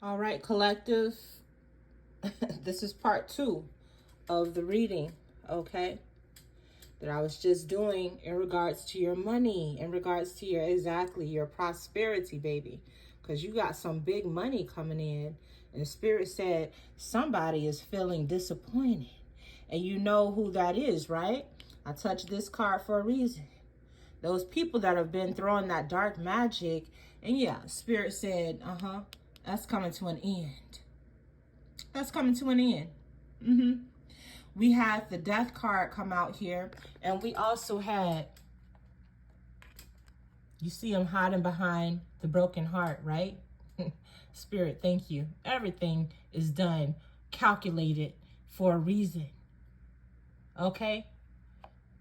All right, collective. This is part 2 of the reading, okay? That I was just doing in regards to your money, in regards to your prosperity, baby. Because you got some big money coming in. And the Spirit said somebody is feeling disappointed. And you know who that is, right? I touched this card for a reason. Those people that have been throwing that dark magic. And yeah, Spirit said, that's coming to an end. That's coming to an end. We had the death card come out here. And we also had, you see him hiding behind the broken heart, right? Spirit, thank you. Everything is done, calculated for a reason. Okay?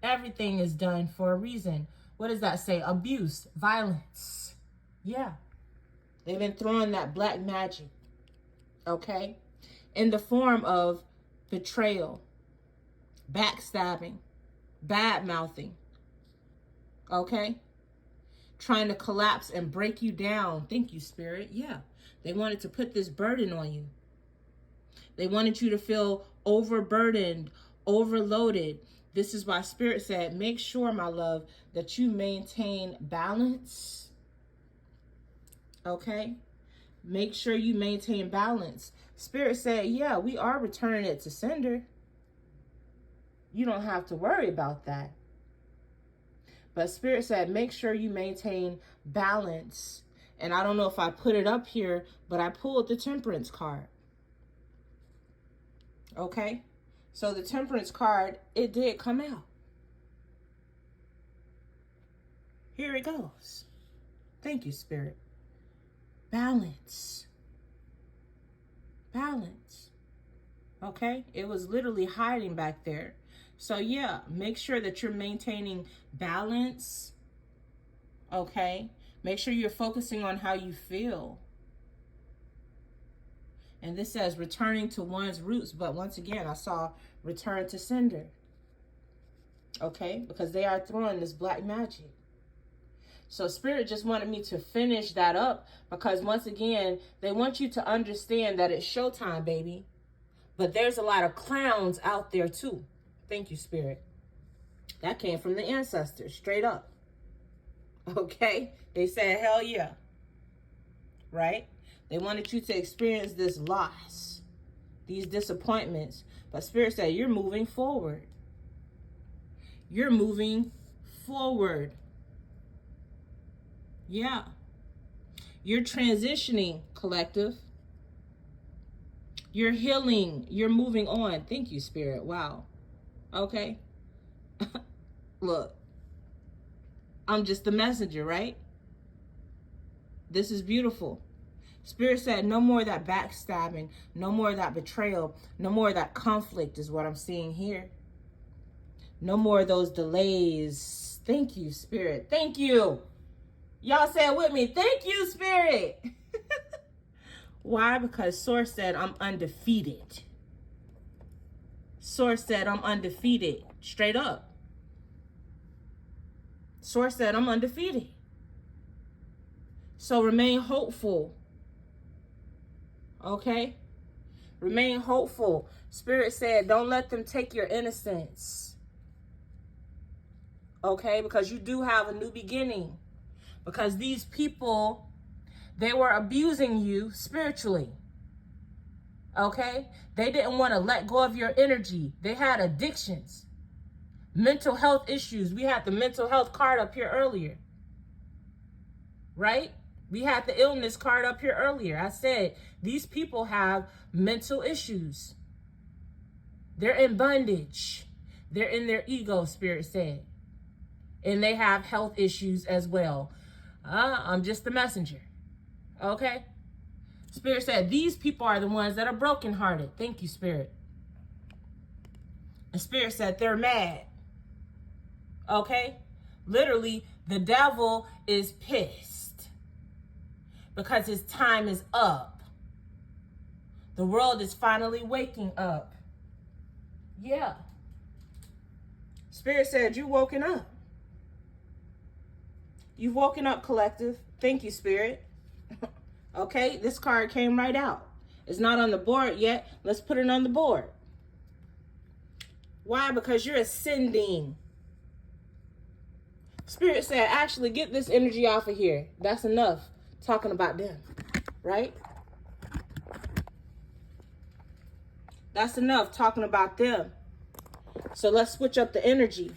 Everything is done for a reason. What does that say? Abuse, violence. Yeah. They've been throwing that black magic. Okay? In the form of betrayal, backstabbing, bad mouthing. Okay? Trying to collapse and break you down. Thank you, Spirit. Yeah. They wanted to put this burden on you. They wanted you to feel overburdened, overloaded. This is why Spirit said, make sure, my love, that you maintain balance. Okay? Make sure you maintain balance. Spirit said, yeah, we are returning it to sender. You don't have to worry about that. But Spirit said, make sure you maintain balance. And I don't know if I put it up here, but I pulled the Temperance card. Okay? So the Temperance card, it did come out. Here it goes. Thank you, Spirit. Balance. Balance. Okay? It was literally hiding back there. So yeah, make sure that you're maintaining balance. Okay? Make sure you're focusing on how you feel. And this says returning to one's roots. But once again, I saw return to sender. Okay? Because they are throwing this black magic. So Spirit just wanted me to finish that up. Because once again, they want you to understand that it's showtime, baby. But there's a lot of clowns out there too. Thank you, Spirit. That came from the ancestors, straight up. Okay? They said, hell yeah. Right? They wanted you to experience this loss, these disappointments. But Spirit said, you're moving forward. You're moving forward. Yeah. You're transitioning, collective. You're healing. You're moving on. Thank you, Spirit. Wow. Okay. Look. I'm just the messenger, right? This is beautiful. Spirit said no more of that backstabbing, no more of that betrayal, no more of that conflict is what I'm seeing here. No more of those delays. Thank you, Spirit. Thank you. Y'all say it with me. Thank you, Spirit. Why? Because Source said I'm undefeated. Source said I'm undefeated. Straight up. Source said I'm undefeated. So remain hopeful. Okay? Remain hopeful. Spirit said don't let them take your innocence. Okay? Because you do have a new beginning. Because these people, they were abusing you spiritually. Okay? They didn't want to let go of your energy. They had addictions. Mental health issues. We had the mental health card up here earlier. Right? We had the illness card up here earlier. I said, these people have mental issues. They're in bondage. They're in their ego, Spirit said. And they have health issues as well. I'm just the messenger. Okay? Spirit said, these people are the ones that are brokenhearted. Thank you, Spirit. And Spirit said, they're mad. Okay? Literally, the devil is pissed. Because his time is up. The world is finally waking up. Yeah. Spirit said, you've woken up. You've woken up, collective. Thank you, Spirit. Okay, this card came right out. It's not on the board yet. Let's put it on the board. Why? Because you're ascending. Spirit said, actually, get this energy off of here. That's enough talking about them, right? That's enough talking about them. So let's switch up the energy.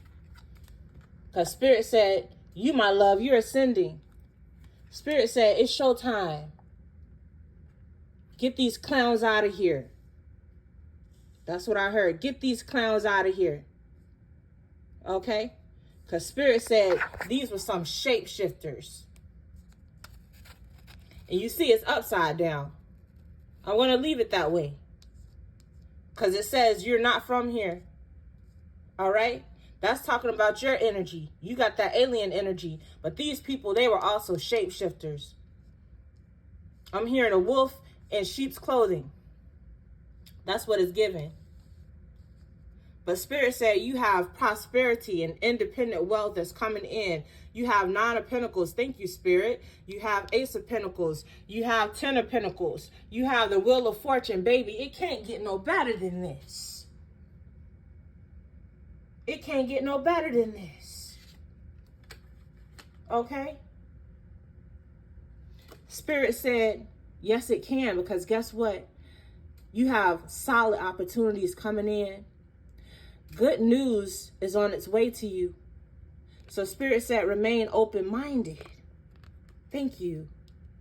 Because Spirit said, you, my love, you're ascending. Spirit said, it's showtime. Get these clowns out of here. That's what I heard. Get these clowns out of here. Okay? Because Spirit said these were some shapeshifters. And you see it's upside down. I want to leave it that way. Because it says you're not from here. All right? That's talking about your energy. You got that alien energy. But these people, they were also shapeshifters. I'm hearing a wolf in sheep's clothing. That's what it's given. But Spirit said you have prosperity and independent wealth that's coming in. You have 9 of Pentacles. Thank you, Spirit. You have Ace of Pentacles. You have 10 of Pentacles. You have the Wheel of Fortune. Baby, it can't get no better than this. It can't get no better than this. Okay? Spirit said, yes, it can, because guess what? You have solid opportunities coming in. Good news is on its way to you. So Spirit said, remain open-minded. Thank you.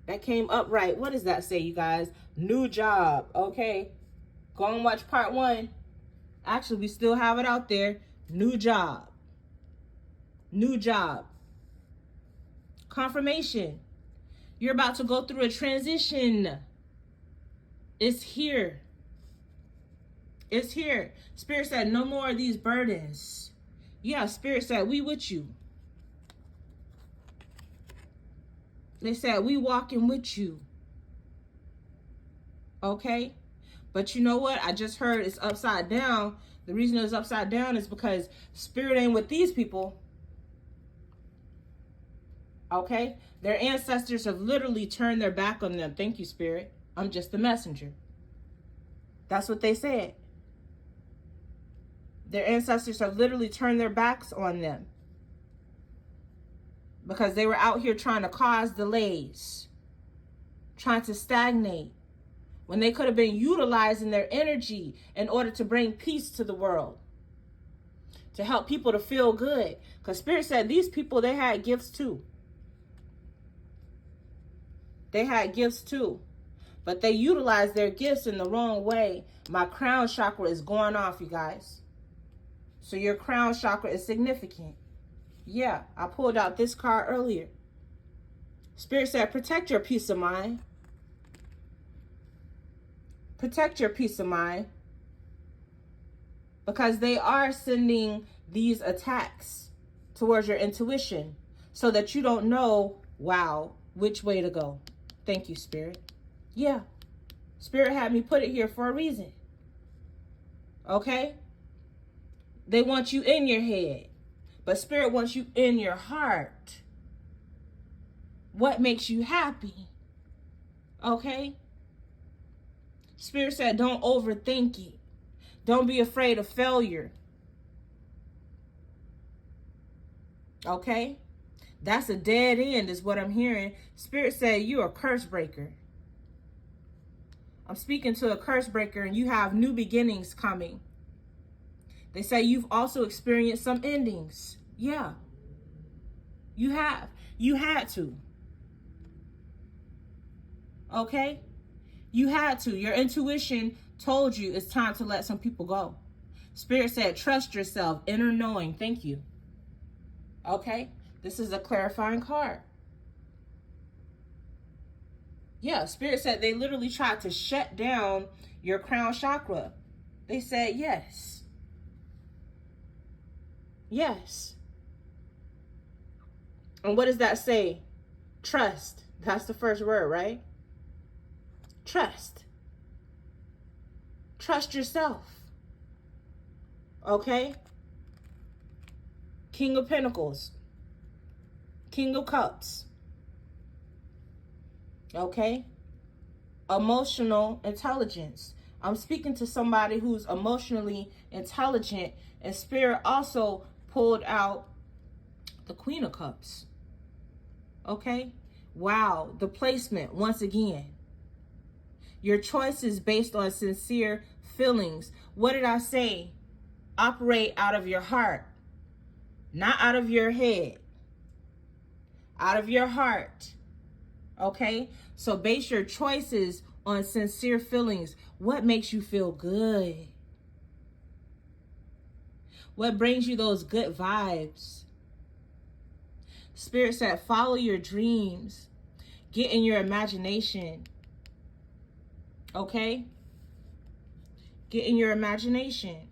That came up right. What does that say, you guys? New job. Okay. Go and watch part 1. Actually, we still have it out there. New job. New job. Confirmation. You're about to go through a transition. It's here. It's here. Spirit said, no more of these burdens. Yeah, Spirit said, we with you. They said, we walking with you. Okay? But you know what? I just heard it's upside down. The reason it's upside down is because Spirit ain't with these people. Okay? Their ancestors have literally turned their back on them. Thank you, Spirit. I'm just the messenger. That's what they said. Their ancestors have literally turned their backs on them because they were out here trying to cause delays, trying to stagnate, when they could have been utilizing their energy in order to bring peace to the world, to help people to feel good. Because Spirit said these people, they had gifts too. They had gifts too. But they utilized their gifts in the wrong way. My crown chakra is going off, you guys. So your crown chakra is significant. Yeah, I pulled out this card earlier. Spirit said, protect your peace of mind. Protect your peace of mind. Because they are sending these attacks towards your intuition so that you don't know, wow, which way to go. Thank you, Spirit. Yeah. Spirit had me put it here for a reason. Okay? They want you in your head, but Spirit wants you in your heart. What makes you happy? Okay? Spirit said, don't overthink it. Don't be afraid of failure. Okay? That's a dead end is what I'm hearing. Spirit said, you're a curse breaker. I'm speaking to a curse breaker, and you have new beginnings coming. They say you've also experienced some endings. Yeah. You have. You had to. Okay? You had to. Your intuition told you it's time to let some people go. Spirit said, trust yourself, inner knowing. Thank you. Okay? This is a clarifying card. Yeah, Spirit said they literally tried to shut down your crown chakra. They said yes. Yes. And what does that say? Trust. That's the first word, right? Trust. Trust yourself. Okay? King of Pentacles. King of Cups. Okay? emotional intelligence. I'm speaking to somebody who's emotionally intelligent, and Spirit also pulled out the Queen of Cups. Okay? Wow, the placement once again. Your choice is based on sincere feelings. What did I say? Operate out of your heart, not out of your head. Out of your heart. Okay? So base your choices on sincere feelings. What makes you feel good? What brings you those good vibes? Spirit said, follow your dreams. Get in your imagination. Okay? Get in your imagination.